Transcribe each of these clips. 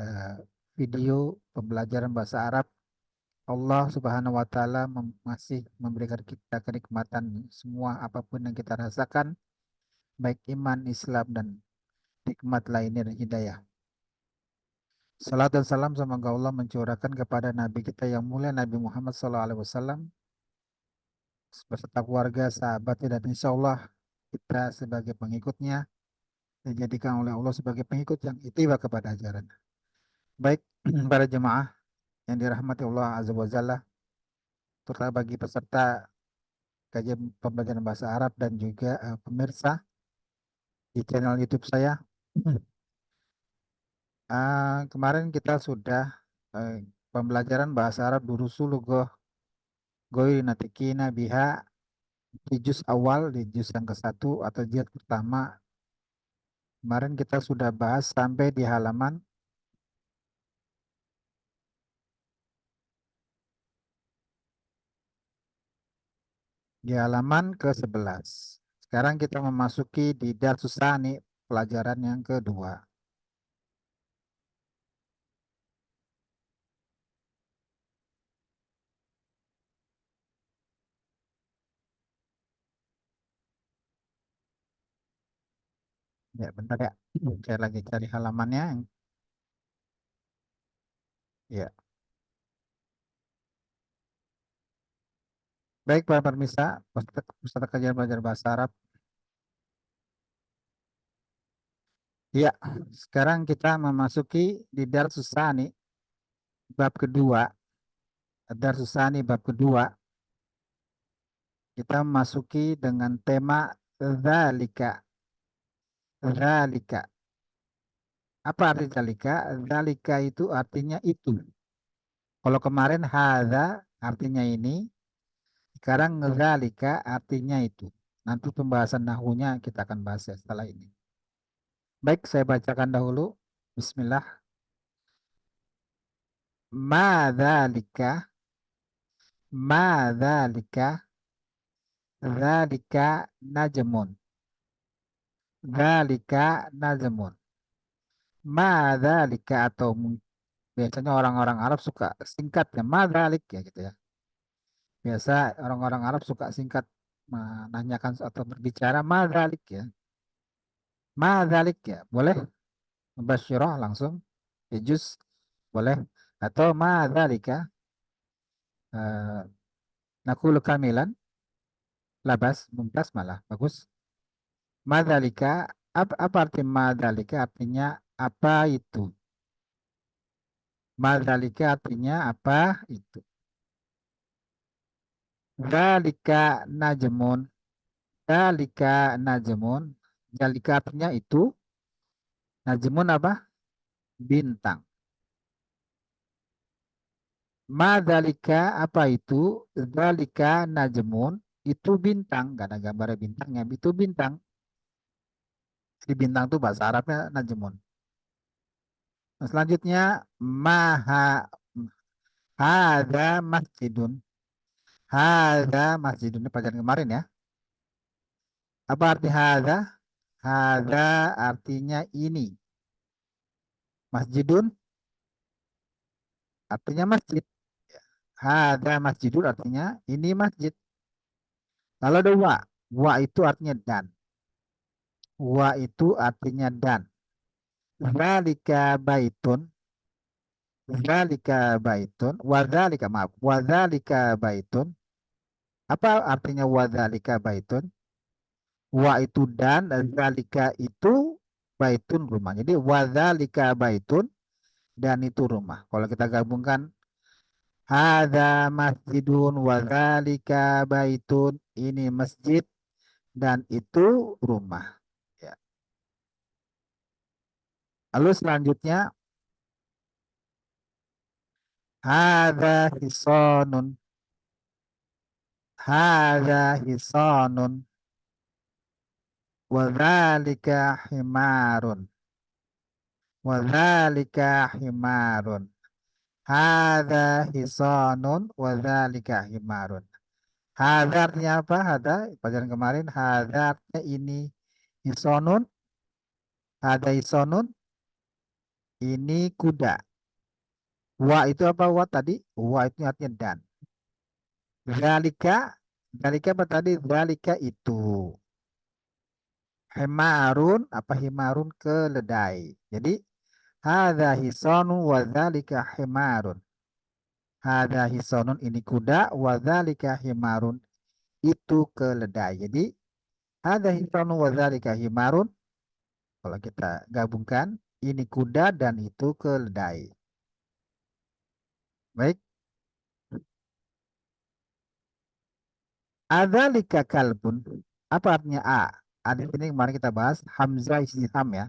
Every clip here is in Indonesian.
eh, video pembelajaran bahasa Arab. Allah Subhanahu wa Ta'ala masih memberikan kita kenikmatan semua apapun yang kita rasakan, baik iman, Islam, dan nikmat lainnya dan hidayah. Salat dan salam semoga Allah mencurahkan kepada Nabi kita yang mulia Nabi Muhammad SAW beserta keluarga, sahabatnya, dan insya Allah kita sebagai pengikutnya dijadikan oleh Allah sebagai pengikut yang itiba kepada ajaran. Baik, para jemaah yang dirahmati Allah Azza wa Jalla, terutama bagi peserta kajian pembelajaran bahasa Arab dan juga pemirsa di channel YouTube saya. Kemarin kita sudah eh, pembelajaran bahasa Arab durusul lugoh goiri natikina biha di juz awal, di juz yang ke-1 atau juz pertama. Kemarin kita sudah bahas sampai di halaman ke-11. Sekarang kita memasuki di Darsus Tsani, pelajaran yang kedua. Ya, bentar ya. Saya lagi cari halamannya. Ya. Baik, Pak Permisa, peserta kajian belajar bahasa Arab. Ya, sekarang kita memasuki di Darsus Tsani, bab kedua. Darsus Tsani, bab kedua. Kita memasuki dengan tema Dzalika. Dzalika. Apa arti dzalika? Dzalika itu artinya itu. Kalau kemarin hadza artinya ini, sekarang dzalika artinya itu. Nanti pembahasan nahunya kita akan bahas ya setelah ini. Baik, saya bacakan dahulu. Bismillah. Ma dzalika, ma dzalika, dzalika najmun. Dzalika najmun. Ma dzalika atau biasanya orang-orang Arab suka singkatnya ma dzalik ya gitu ya. Biasa orang-orang Arab suka singkat menanyakan atau berbicara madzalik ya. Madzalik ya. Boleh mubasyirah langsung. Ijuz boleh. Atau madzalika eh nakulu kamilan labas mumtaz malah bagus. Madzalika apa arti madzalika? Artinya apa itu? Madzalika artinya apa itu? Dzalika najmun. Dzalika najmun. Dzalika artinya itu. Najmun apa? Bintang. Madzalika apa itu? Dzalika najmun itu bintang, gak ada gambar bintangnya, itu bintang. Si bintang itu bahasa Arabnya najmun. Nah, selanjutnya maha hadza masjidun. Hadza masjidun ini pelajaran kemarin ya. Apa arti hadza? Hadza artinya ini. Masjidun artinya masjid. Hadza masjidun artinya ini masjid. Lalu ada wa. Wa itu artinya dan. Wa itu artinya dan. Zalika baitun. Zalika baitun. Wadzalika maaf. Wadzalika baitun. Apa artinya wadzalika baitun? Wa itu dan zalika itu baitun rumah. Jadi wadzalika baitun dan itu rumah. Kalau kita gabungkan hadza masjidun wadzalika baitun, ini masjid dan itu rumah. Ya. Lalu selanjutnya hadza hisonun. Hadza hisonun. Wadzalika himarun. Wadzalika himarun. Hadza hisanun wadzalika himarun. Hadza artinya apa? Hadza pelajaran kemarin hadza artinya ini. Hisanun, hadza hisanun Ini kuda. Wa itu apa wa tadi? Wa itu artinya dan. Zalika, zalika apa tadi? Zalika itu. Himarun, apa himarun keledai. Jadi, hadza hisanu wa zalika himarun. Hadza hisonun ini kuda, wa zalika himarun itu keledai. Jadi, hadza hisanu wa zalika himarun. Kalau kita gabungkan, ini kuda dan itu keledai. Baik, adzalika kalbun. Apa artinya A? A di sini kemarin kita bahas hamzah istifham ya.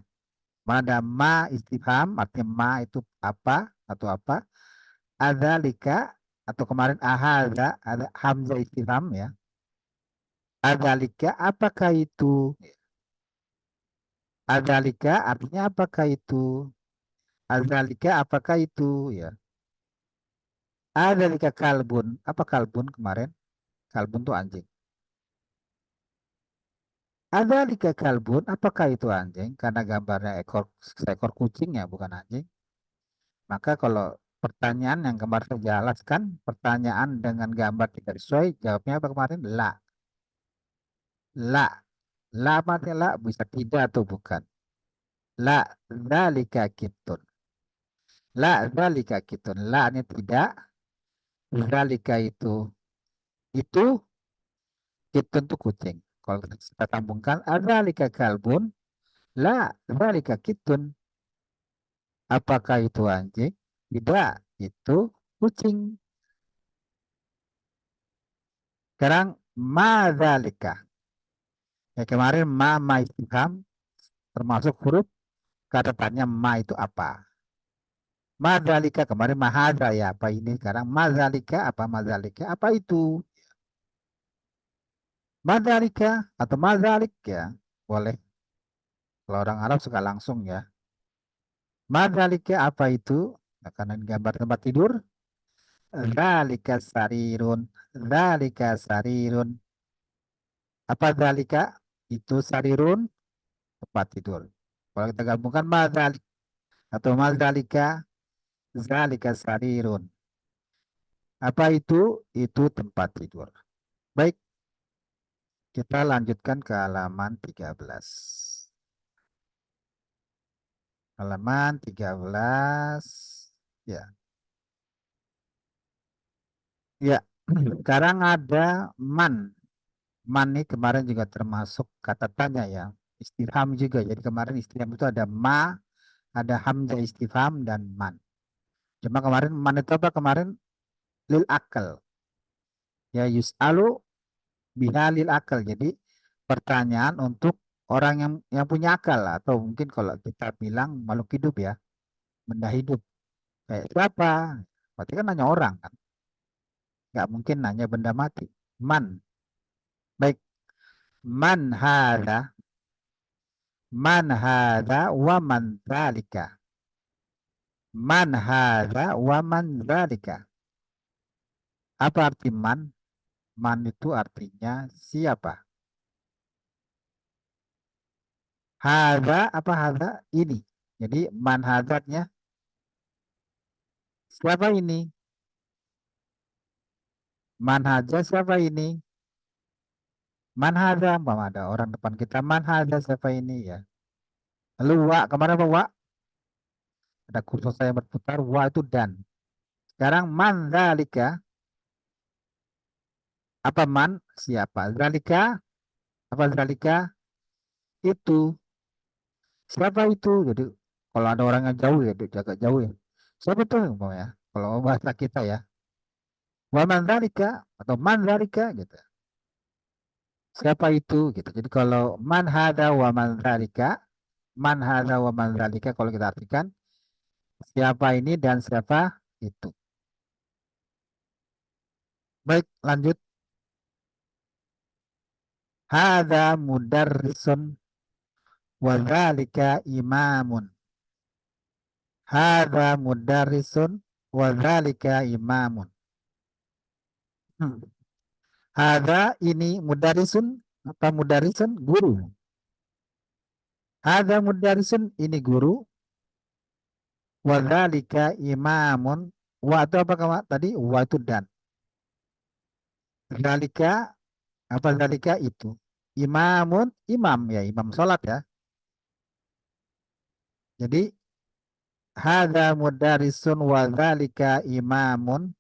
Mana ada ma istifham, artinya ma itu apa atau apa. Adzalika atau kemarin ahadza ada hamzah istifham ya. Adzalika apakah itu? Adzalika artinya apakah itu? Adzalika apakah itu ya? Adzalika kalbun. Apa kalbun kemarin? Kalbun itu anjing. Adzalika kalbun, apakah itu anjing? Karena gambarnya seekor kucing ya, bukan anjing. Maka kalau pertanyaan yang kemarin saya jelaskan, pertanyaan dengan gambar tidak sesuai, jawabnya apa kemarin? La. La. La apa artinya la? Bisa tidak atau bukan. La, dzalika kitun. La, dzalika kitun. La ini tidak. Dzalika itu. Itu, kitun itu kucing. Kalau kita sambungkan, adzalika kalbun. La, dzalika kitun. Apakah itu anjing? Tidak, itu kucing. Sekarang, madzalika. Ya, kemarin ma istifham termasuk huruf kata tanya ma itu apa. Madzalika kemarin mahadra ya apa ini sekarang madzalika apa madzalika apa itu. Madzalika atau madzalik ya boleh. Kalau orang Arab suka langsung ya. Madzalika apa itu? Nah, karena ini gambar tempat tidur. Dzalika sarirun. Dzalika sarirun. Apa dzalika? Itu sarirun tempat tidur. Kalau kita gabungkan madzalik atau madzalika, dzalika sarirun. Apa itu? Itu tempat tidur. Baik, kita lanjutkan ke halaman 13. Halaman 13. Ya. Ya. Sekarang ada man. Man ini kemarin juga termasuk kata tanya ya. Istifham juga. Jadi kemarin istifham itu ada ma, ada hamzah istifham dan man. Cuma kemarin man itu apa kemarin? Lil akal. Ya yus'alu biha lil akal. Jadi pertanyaan untuk orang yang punya akal lah. Atau mungkin kalau kita bilang makhluk hidup ya, benda hidup. Kayak siapa? Berarti kan nanya orang kan. Nggak mungkin nanya benda mati. Man. Baik. Man hada. Man hada wa man dzalika. Man hada wa man dzalika. Apa arti man? Man itu artinya siapa? Hada apa hada? Ini. Jadi man hadatnya siapa ini? Man hada siapa ini? Man hada, umpama ada orang depan kita. Man hada siapa ini ya? Lalu wa, kemarin apa wa? Ada kursus saya berputar, wa itu dan. Sekarang man dzalika, apa man? Siapa? Dzalika, apa dzalika? Itu. Siapa itu? Jadi kalau ada orang yang jauh ya, jaga jauh ya. Siapa tuh umpamanya? Kalau bahasa kita ya. Wa man dzalika atau man dzalika gitu. Siapa itu gitu. Jadi kalau man hada wa man dzalika, man hada wa man dzalika kalau kita artikan siapa ini dan siapa itu. Baik, lanjut. Hada mudarrisun wa dzalika imamun. Hada mudarrisun wa dzalika imamun. Hmm. Hada ini mudarrisun apa mudarrisun guru. Hada mudarrisun ini guru. Wadzalika imamun. Wa itu apa kamu tadi? Wa itu dan. Zalika apa zalika itu? Imamun imam ya imam sholat ya. Jadi hadza mudarisun wa dzalika imamun.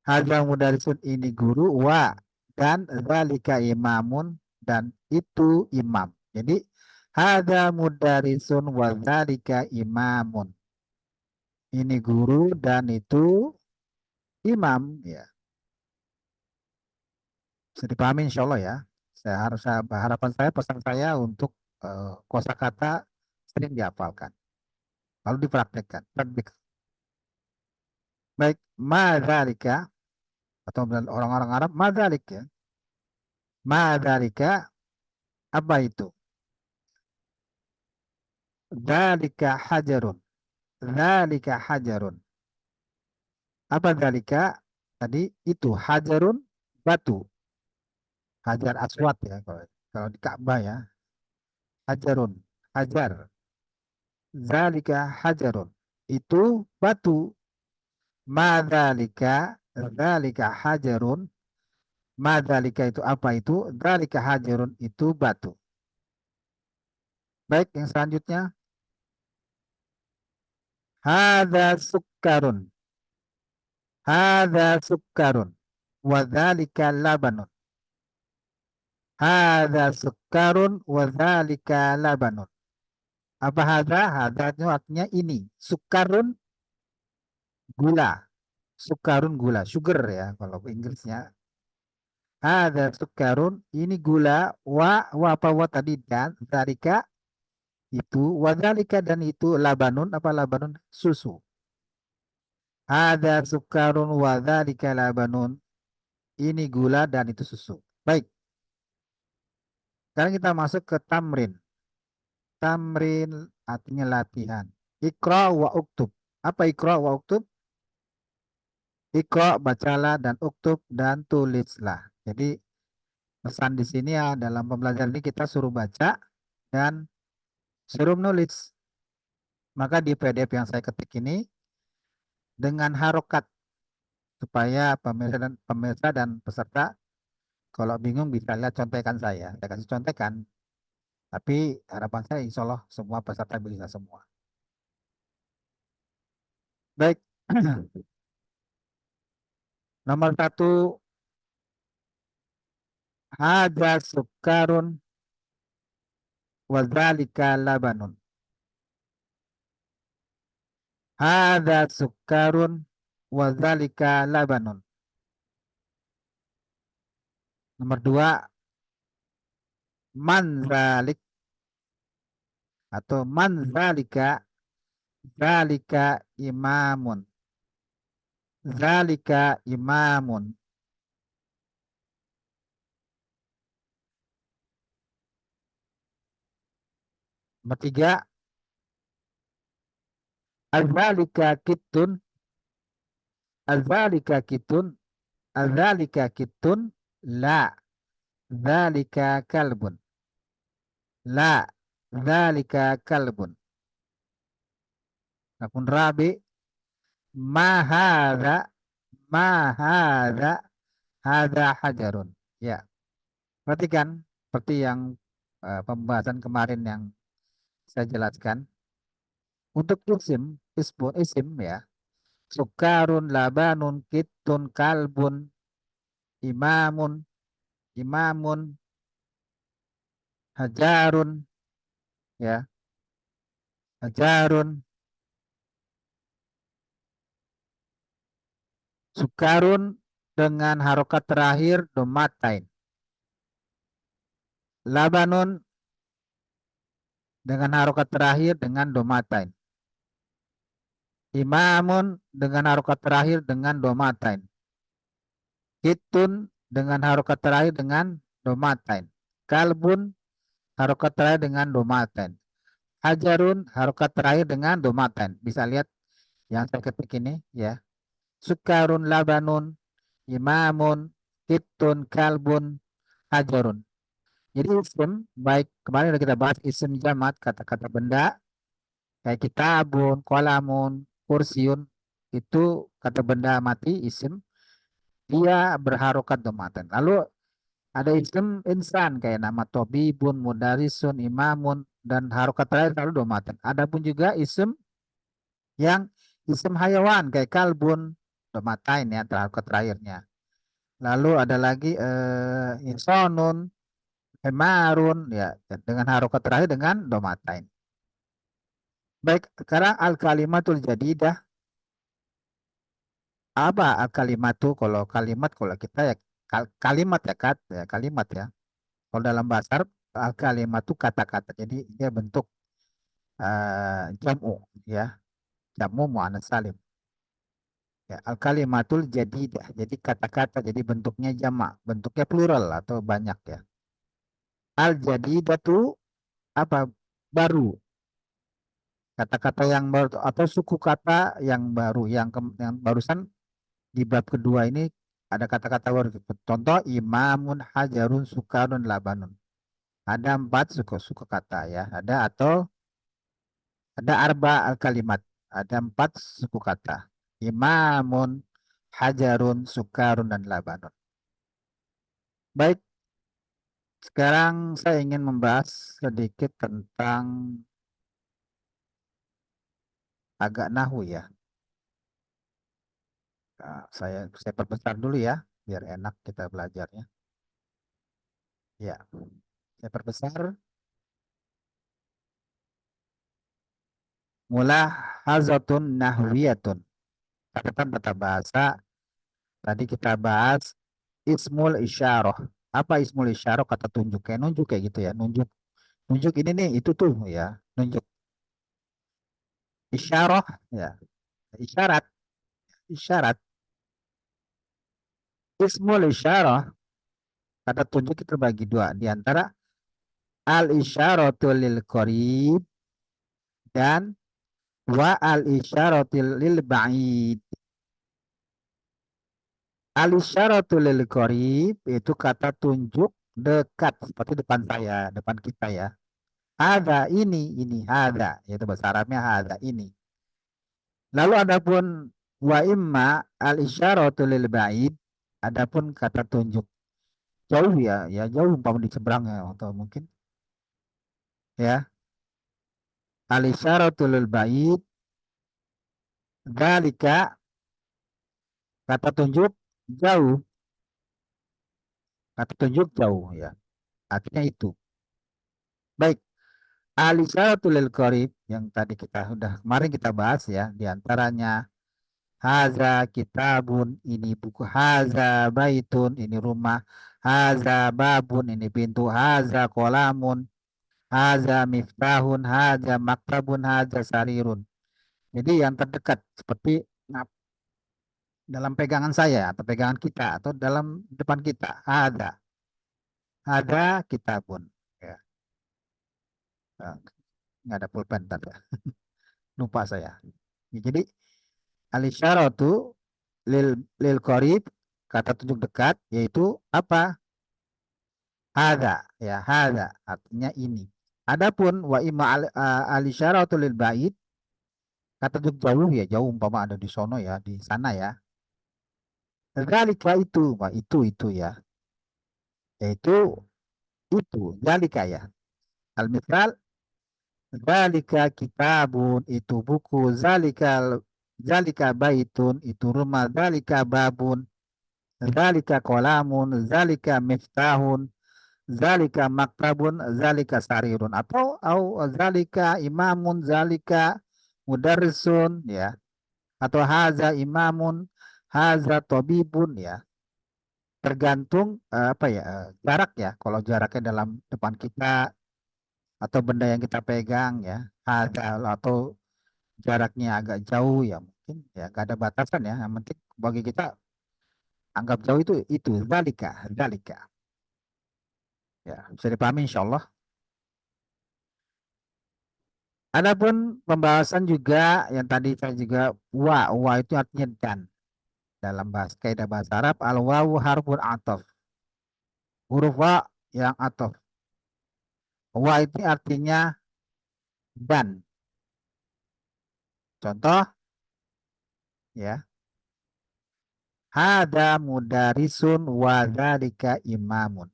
Hadza mudarisun ini guru wa dan dzalika imamun dan itu imam. Jadi hadza mudarisun wa dzalika imamun. Ini guru dan itu imam ya. Bisa dipahami insya Allah ya. Harapan saya pesan saya untuk kosakata sering dihafalkan. Lalu dipraktekkan. Baik, madzalika atau orang-orang Arab madzalik ya. Madzalika apa itu? Dzalika hajarun. Dzalika hajarun. Apa dzalika? Tadi itu hajarun batu. Hajar aswad ya kalau di Ka'bah ya. Hajarun. Hajar. Dzalika hajarun. Itu batu. Madzalika. Dzalika hajarun. Madzalika itu apa itu? Dzalika hajarun itu batu. Baik, yang selanjutnya. Hada sukkarun. Hada sukkarun. Wadzalika labanun. Hada sukkarun. Wadzalika labanun. Apa hada? Hada itu artinya ini. Sukkarun gula. Sukkarun gula. Sugar ya kalau Inggrisnya. Hada sukkarun. Ini gula. Wa apa wa tadi dan. Dzalika itu. Wadzalika dan itu labanun. Apa labanun? Susu. Ada sukarun wa dzalika labanun. Ini gula dan itu susu. Baik. Sekarang kita masuk ke tamrin. Tamrin artinya latihan. Iqra wa uktub. Apa iqra wa uktub? Iqra bacalah dan uktub dan tulislah. Jadi pesan di sini ya dalam pembelajaran ini kita suruh baca dan suruh menulis. Maka di PDF yang saya ketik ini dengan harokat supaya pemirsa dan peserta kalau bingung bisa lihat contekan saya. Saya kasih contekan. Tapi harapan saya insya Allah semua peserta bisa semua. Baik. Nomor satu, ada sukarun wadzalika labanun. Ada sukarun wadzalika labanun. Nomor dua, manzalik atau manzalika zalika imamun. Zalika imamun. Nomor tiga, azalika kitun. Azalika kitun. Azalika kitun. La. Zalika kalbun. La. Zalika kalbun. Akun rabi. Mahada. Mahada. Hada hajarun. Ya. Perhatikan. Seperti yang pembahasan kemarin yang saya jelaskan. Untuk isim ya. Sukarun, labanun, kitun, kalbun, imamun, imamun, hajarun, ya, hajarun, sukarun dengan harokat terakhir domatain, labanun dengan harokat terakhir dengan domatain, imamun dengan harokat terakhir dengan domatain, kitun dengan harokat terakhir dengan domatain, kalbun harokat terakhir dengan domatain, hajarun harokat terakhir dengan domatain. Bisa lihat yang saya ketik ini ya. Sukarun labanun, imamun, kitun, kalbun, hajarun. Jadi isim, baik kemarin sudah kita bahas isim jamat, kata-kata benda, Kayak kitabun, kolamun, kursiun itu kata benda mati isim dia berharokat domatan. Lalu ada isim insan kayak nama tobibun, mudarisun, imamun dan harokat terakhir selalu domatan. Adapun juga isim yang isim hayawan kayak kalbun domatain ya harokat terakhirnya. Lalu ada lagi insonun, emarun ya dengan harokat terakhir dengan domatain. Baik, sekarang al kalimatul jadidah. Apa kalimat tuh kalau kalimat kalau kita ya kalimat ya ya kalimat ya. Kalau dalam bahasa Arab kalimat tuh kata-kata. Jadi dia bentuk jamu ya, jamu muannas salim. Ya, al kalimatul jadidah. Jadi kata-kata jadi bentuknya jamak, bentuknya plural atau banyak ya. Al jadidah tuh apa? Baru. Kata-kata yang baru atau suku kata yang baru yang barusan di bab kedua ini ada kata-kata baru. Contoh imamun hajarun sukarun labanun. Ada empat suku kata ya. Ada arba al kalimat. Ada empat suku kata. Imamun, hajarun, sukarun dan labanun. Baik, sekarang saya ingin membahas sedikit tentang agak nahu ya. Nah, saya perbesar dulu ya, biar enak kita belajarnya. Ya, saya perbesar. Mulahazatun nahwiyatun. Catatan tata bahasa. Tadi kita bahas ismul isyarah. Apa ismul isyarah? Kata tunjuk. Kayak nunjuk kayak gitu ya. Nunjuk. Nunjuk ini nih, itu tuh ya. Nunjuk. Isyarah ya. Isyarat. Isyarat. Ismul isyarah. Kata tunjuk itu terbagi dua. Di antara al isyaratul lil qarib dan wa al isyaratul lil ba'id. Al isyaratul lil qarib itu kata tunjuk dekat seperti depan saya, depan kita ya. Ada ini ada, yaitu bahasa Arabnya ada ini. Lalu adapun wa imma al isyaratu lil ba'id, adapun kata tunjuk jauh ya, ya jauh umpama di seberang ya, atau mungkin ya. Al isyaratu lil ba'id, dalika kata tunjuk jauh, kata tunjuk jauh ya. Artinya itu. Baik, al isyaratu lil qarib yang tadi kita sudah kemarin kita bahas ya, di antaranya haza kitabun, ini buku. Haza baitun, ini rumah. Haza babun, ini pintu. Haza kolamun. Haza miftahun. Haza maktabun. Haza sarirun. Jadi yang terdekat seperti nah, dalam pegangan saya atau pegangan kita atau dalam depan kita. Ada kitabun. Ya, eh, nggak ada pulpen tadi. Lupa saya. Ya, jadi al-isyaratu lil lil qarib, kata tunjuk dekat yaitu apa? Hada ya, hada artinya ini. Adapun wa imma al isyaratu lil bait, kata tunjuk jauh ya, jauh umpama ada di sono ya, di sana ya. Zalika itu, wah itu ya, yaitu itu, zalika ya. Al-misal, zalika kitabun, itu buku. Zalika baitun, itu rumah. Zalika babun, zalika kolamun, zalika miftahun, zalika maktabun, zalika sarirun, atau zalika imamun, zalika mudarrisun ya, atau haza imamun, haza tabibun ya. Tergantung apa ya, jarak ya. Kalau jaraknya dalam depan kita atau benda yang kita pegang ya, haza, atau jaraknya agak jauh ya mungkin ya gak ada batasan ya. Yang penting bagi kita anggap jauh itu zalika ya, bisa dipahami insya Allah. Adapun pembahasan juga yang tadi saya juga wa itu artinya dan dalam bahasa kaidah bahasa Arab al wawu harfun atof, huruf wa yang atof. Wa itu artinya dan Contoh ya. Hada mudarisun wa dzalika imamun.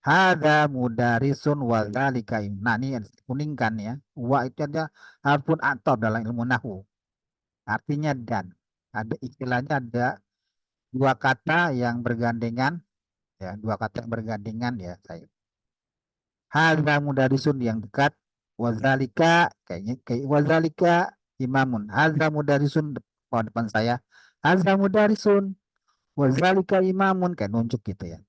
Hada mudarisun wa dzalika imamun. Nah, ini yang kuning kan ya. Wa itu ada harfun atop dalam ilmu nahwu. Artinya dan. Ada istilahnya ada dua kata yang bergandengan ya, dua kata yang bergandengan ya saya. Hadza mudarisun yang dekat wazalika kayaknya kayak wazalika imamun. Hadza mudarisun depan saya. Hadza mudarisun wazalika imamun kayak nunjuk gitu ya.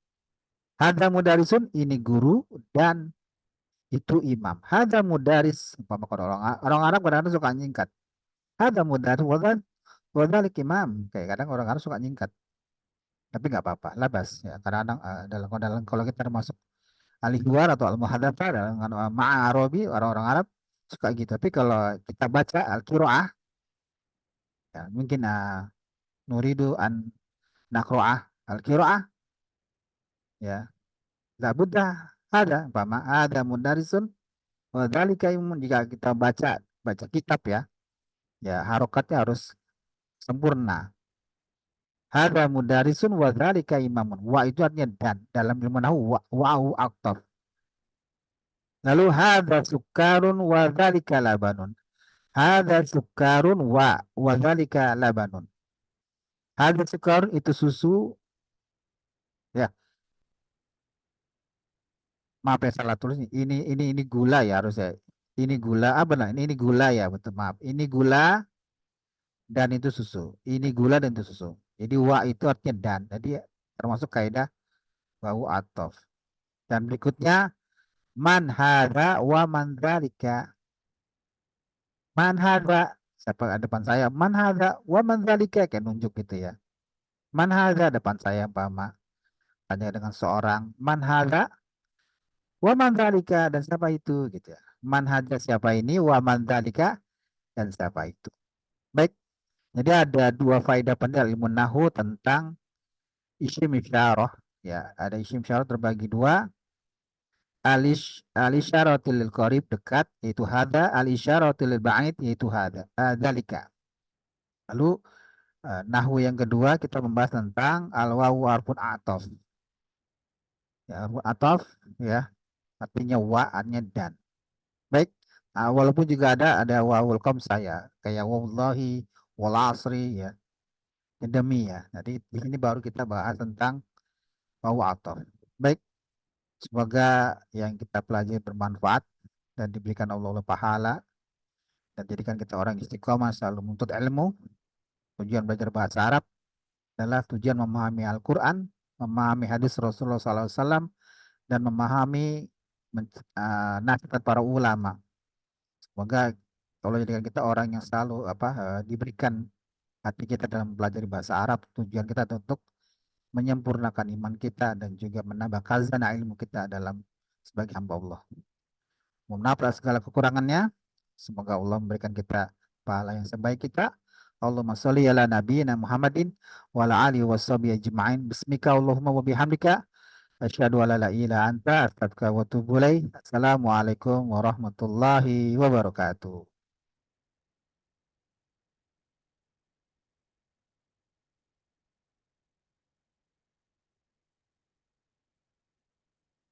Hadza mudarisun ini guru dan itu imam. Hadza mudaris umpama kalau orang Arab kadang-kadang suka nyingkat. Hadza mudaris wadzalik imam. Kayak kadang orang Arab suka nyingkat. Tapi nggak apa-apa, labas ya. Kadang-kadang dalam kalau kita masuk alif luar atau al muhadatsah dengan ma'a Arabi orang-orang Arab suka gitu. Tapi kalau kita baca al-qiraah ya, mungkin nuridu an naqra'ah al-qiraah ya. La budda ada umpama ada mudarisun wa dzalika imun jika kita baca baca kitab ya. Ya harokatnya harus sempurna. Hada mudarisun wa dzalika imamun. Wa itu artinya dan dalam ilmu nahwu wa'u aktor. Lalu hada sukarun wa dzalika labanun. Hada sukarun wa dzalika labanun. Hada sukarun itu susu ya. Maaf ya salah tulis ini gula ya harusnya. Ini gula apa nah? Ini gula ya betul maaf. Ini gula dan itu susu. Ini gula dan itu susu. Jadi wa itu artinya dan. Jadi termasuk kaidah bau atof. Dan berikutnya man hada wa man dzalika. Man hada siapa depan saya? Man hada wa man dzalika kayak nunjuk gitu ya. Man hada depan saya Pama. Tanya dengan seorang man hada wa man dzalika dan siapa itu gitu ya. Man hada siapa ini wa man dzalika dan siapa itu. Baik. Jadi ada dua faedah penting dalam ilmu nahu tentang isim isyarah ya. Ada isim isyarah terbagi dua. Al-isyaratul lil qarib dekat yaitu hada, al-isyaratul lil ba'id yaitu hada. Dzalika. Lalu nahwu yang kedua kita membahas tentang al-wawu harfun atof. Ya, harfun atof ya artinya wa artinya dan. Baik. Walaupun juga ada wawul kom saya kayak wallahi wal asri ya. Demi ya. Jadi di sini baru kita bahas tentang wawu atof. Baik. Semoga yang kita pelajari bermanfaat dan diberikan Allah pahala dan jadikan kita orang istiqomah selalu menuntut ilmu. Tujuan belajar bahasa Arab adalah tujuan memahami Al-Quran, memahami hadis Rasulullah SAW, dan memahami nasihat para ulama. Semoga kalau jadikan kita orang yang selalu diberikan hati kita dalam belajar bahasa Arab, tujuan kita untuk menyempurnakan iman kita dan juga menambah khazanah ilmu kita dalam sebagai hamba Allah. Mohon maaf atas segala kekurangannya. Semoga Allah memberikan kita pahala yang sebaik kita. Allahumma sholli ala nabiyyina Muhammadin wa ala alihi washabihi ajma'in. Bismika Allahumma wa bihamdika asyhadu an la ilaha illa anta astaghfiruka wa atubu ilaik. Assalamualaikum warahmatullahi wabarakatuh.